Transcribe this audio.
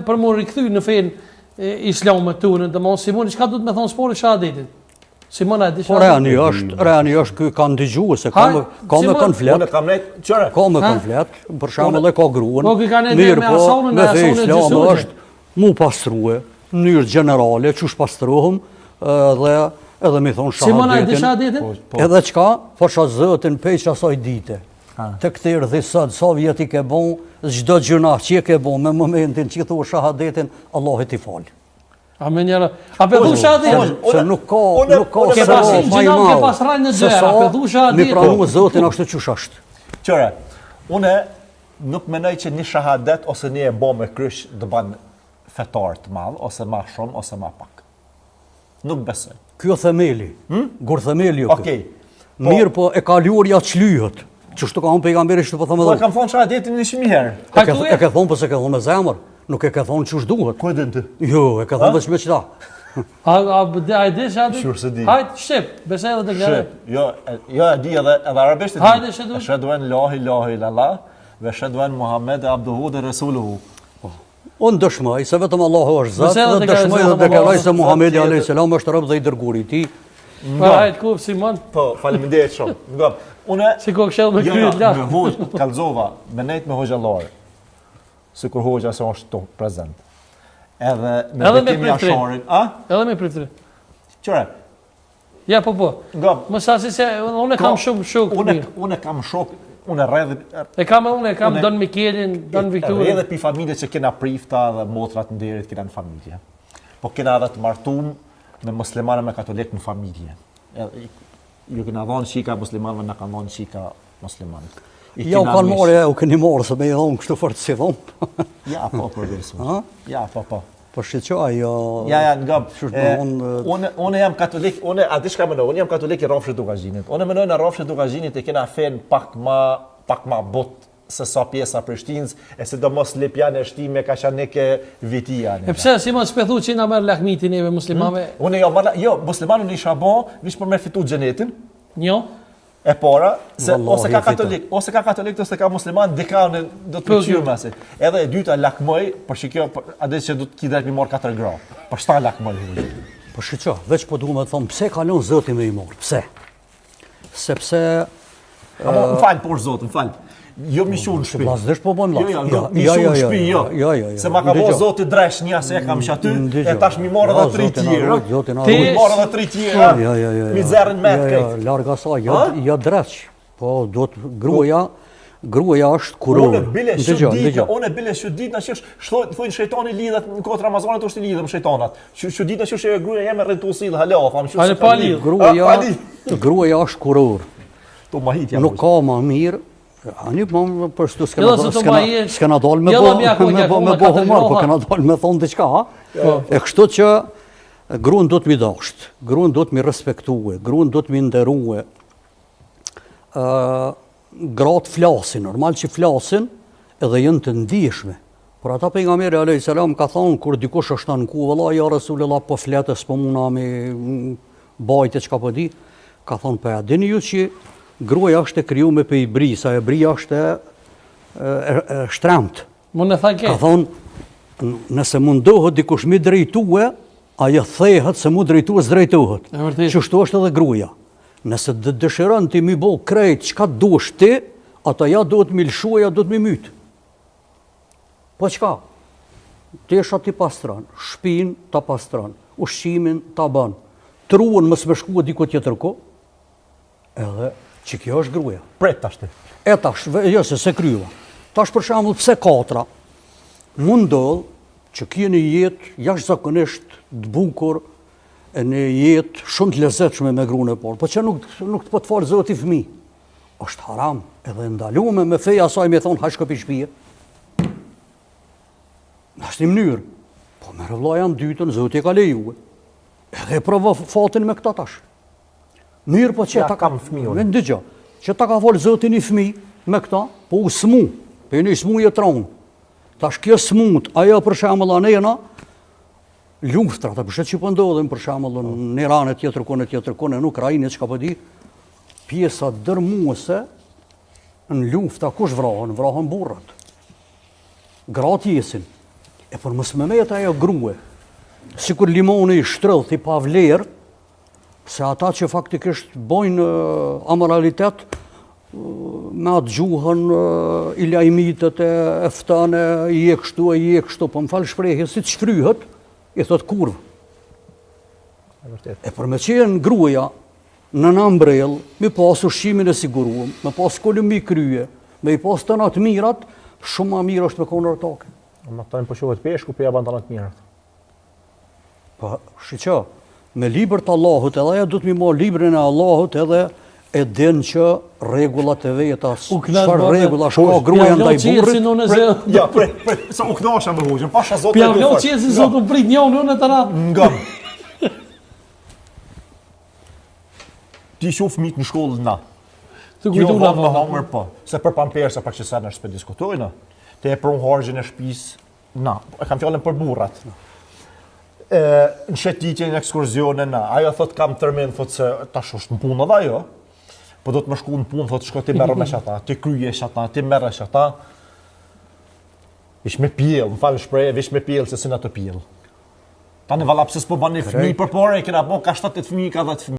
për më rikthy në fenë islamet tonë, domosdoshmë Simoni çka duhet më thon spori shahadetit. Simona e di shahadetit. Po reani është ky ka ndëgjuar se ka me konflikt. Unë kam nejt çore. Ka me konflikt, për shembull e ka gruan. Po ky kanë me asonin është mu pastrua në mënyrë gjenerale, çush pastrohem dhe edhe më thon shahadetin. Simona e di shahadetin? Edhe çka? Fosha Zotin peç asaj dite. Të këtë erdhi sot, sa vjet i ke bon, çdo gjuna që ke bon me momentin që thua shahadetin, Allah e t'i fal. Amen jara. A pe thu shahadetin? Se nuk ka ke pas gjinam ke pas rënë në xhera, pe thu shahadetin. Mi pranu Zotin ashtu çush është. Qëre, une nuk menoj që një shahadet ose një e bo me krysh dë ban fetar të madh, ose ma shumë, ose ma pak. Nuk besoj. Kjo themeli, gur themeli jo Okej. Mirë po e ka lurja çlyhet. Çështu ka unë pejgamberi që po thëmë edhe. Po kam thonë shahadetin 100 herë. E ke thonë, po se ke thonë me zemër. Nuk e ke thonë çush duhet. Ku e din ti? Jo, e ke thonë vetëm me çta. A di shahadet? Shur se di. Hajt, shqip, besoj edhe të gjerë. Jo, e di edhe arabisht e di. Hajde shëdu. Ashhadu an la ilaha illallah wa ashhadu an Muhammed abduhu wa rasuluhu. Unë dëshmoj se vetëm Allahu është Zot dhe dëshmoj dhe deklaroj se Muhamedi alayhis salam është rob dhe i dërguar i Tij. Po hajt ku Simon? Po, faleminderit shumë. Ngop. Unë si ko kshell me kryet lart. Me hoxh kallzova, me nejt me hoxhallar. Sikur hoxha se është tu prezant. Edhe me betim jasharin, a? Edhe me pritri. Qëre? Ja po. Ngop. Mos asi se unë kam shumë shok. Unë kam shok, unë rreth. E kam Don Mikelin, Don Viktorin. Edhe pi familje që kena prifta dhe motrat nderit kena në familje. Po kena edhe të martum me muslimanë me katolik në familje. Ju kena dhonë shika muslimanëve, na kanë dhonë shika muslimanët. Ja, u kanë marrë, u keni marrë, se me i dhonë kështu fort si dhonë. Ja, po, përgjithësisht. Ja, po. Po shqeqaj, Ja, ngap. Unë jam katolik, a di çka mendoj? Unë jam katolik i Rrafshit Dukazhinit. Unë mendoj në Rrafshit Dukazhinit e kena fen pak ma bot se sa pjesa Prishtinës, e sidomos Lipjane shtime ka shaneke vitia. E pse Simon s'pethu që na merr lahmitin neve muslimanëve? Unë jo, muslimanun i shabo, vish për me fitu xhenetin. Jo. E para, se ose ka katolik, ose ka musliman, dikane do të pëlqyjmë asit. Edhe e dyta lakmoj, për që kjo, adhe që do të ki drejt mi morë 4 gra. Për shta lakmoj. Po shqo, veç po duhet me të thonë, pse kalon Zoti me i morë? Pse? Sepse... Më falë, por Zotë, më falë. Jo mi shu në shpi. Vazhdesh po bën laf. Jo, mi shu në shpi, jo. Se ma ka bo Zoti dresh një, se e kam shaty, e tash mi morë edhe 3 tjera. Mi morë edhe 3 tjera. Mi zerën me të kejtë. Larga sa, jo dresh. Po, do të gruaja është kuror. Unë bile shu dit në qësh, thujnë shejtoni lidhet në kohët Ramazanit është i lidhëm shejtonat. Shu dit në qësh e gruaja jeme rëtusi dhe haleo, famë qësh. Ale pa lidh. Gruaja është kuror. Nuk ka ma mirë. Ani po për shtu s'kena dalë me bo humor, po kena dalë me thonë diqka, e kështu që gruan do t'mi dasht, gruan do t'mi respektue, gruan do t'mi nderue, gratë flasin, normal që flasin edhe jënë të ndihshme. Por ata pejgamberi alayhis salam ka thonë, kur dikush është në ku, vëlla ja Rasulullah po fletës, po muna me bajte çka po di, ka thonë, po ja dini ju që gruaja është e kriju me pe i bri, sa e bri është e shtremt. Ka thonë, nëse mundohet dikush mi drejtue, ajo thehet se mu drejtue s'drejtohet. Qështu është edhe gruaja. Nëse dëshiron ti mi bo krejt çka dush ti, ata ja do të mi lshuaja, do të mi mytë. Po çka? Tesha ti pastron, shpin ta pastron, ushqimin ta ban, truan mos më shkua diku tjetër ko, edhe që kjo është gruaja. Pret tash ti. E tash, jo se kryva. Tash për shembull pse katra mund ndodh që keni jetë jashtëzakonisht të bukur, e në jetë shumë të lezetshme me gruan e parë, po që nuk të po të falë Zoti fëmijë. Është haram, edhe ndaluar me feja asaj më thon haj shkopi shtëpie. Është një mënyrë. Po merr vllaja dytën, Zoti e ka lejuar. Edhe e provo fatin me këta tash. Mirë po që ta kam fëmijën. Me ndëgjo, që ta ka folë Zoti një fëmijë me këta, po u smu, po një smu e tronë. Tash kjo smut, ajo për shembull anena, luftra, ta përshët që po ndodhen për shembull në Iran e tjetër kone, në Ukrainë, çka po di, pjesa dërmuese në lufta kush vrahen burrat. Gratë jesin. E për mos më met ajo grue, si kur limoni i shtrëdh i pa vlerë, se ata që faktikisht bojnë amoralitet, me atë gjuhën, i lajmitet e ftane, i e kështu, po më falë shprehje, si të shfryhet, i thot kurvë. E për me qenë gruaja në nëmbrel, me pas ushqimin e siguruar, me pas kolumi krye, me i pas të natë mirat, shumë ma mirë është me konë rëtake. Ma të tajnë përshohet peshku, për jaban të natë mirat. Pa, shqyqa, me libër të Allahut, edhe aja du të mi ma librin e Allahut, edhe e din që regullat e veta, çfarë regula shka gruaja ndaj burrit. Ja, sa u knasha me hoqën, pasha zotë e Pja vlo që si zotë u prit njën unë të na. Nga. Ti shoh fëmijët në shkollë na. Të Jo kujtu vëmë na me hangër po. Se për pampersa për që sa në shpe diskutojnë. Te e për unë hargjën e shpis, na. E kam fjallën për burrat. Në shetitje, në ekskurzione, na. Ajo thot kam tërmen, thot se tash është në punë dhe ajo. Po do të më shku në punë, thot shko ti merë me shata, ti kryje shata, ti merë shata. Vish me pjellë, më falë shpreje, vish me pjellë se si na të pjellë. Ta në valapsis po bani fëmijë për pore, e kena po ka 7-8 fëmijë, ka 10 fëmijë.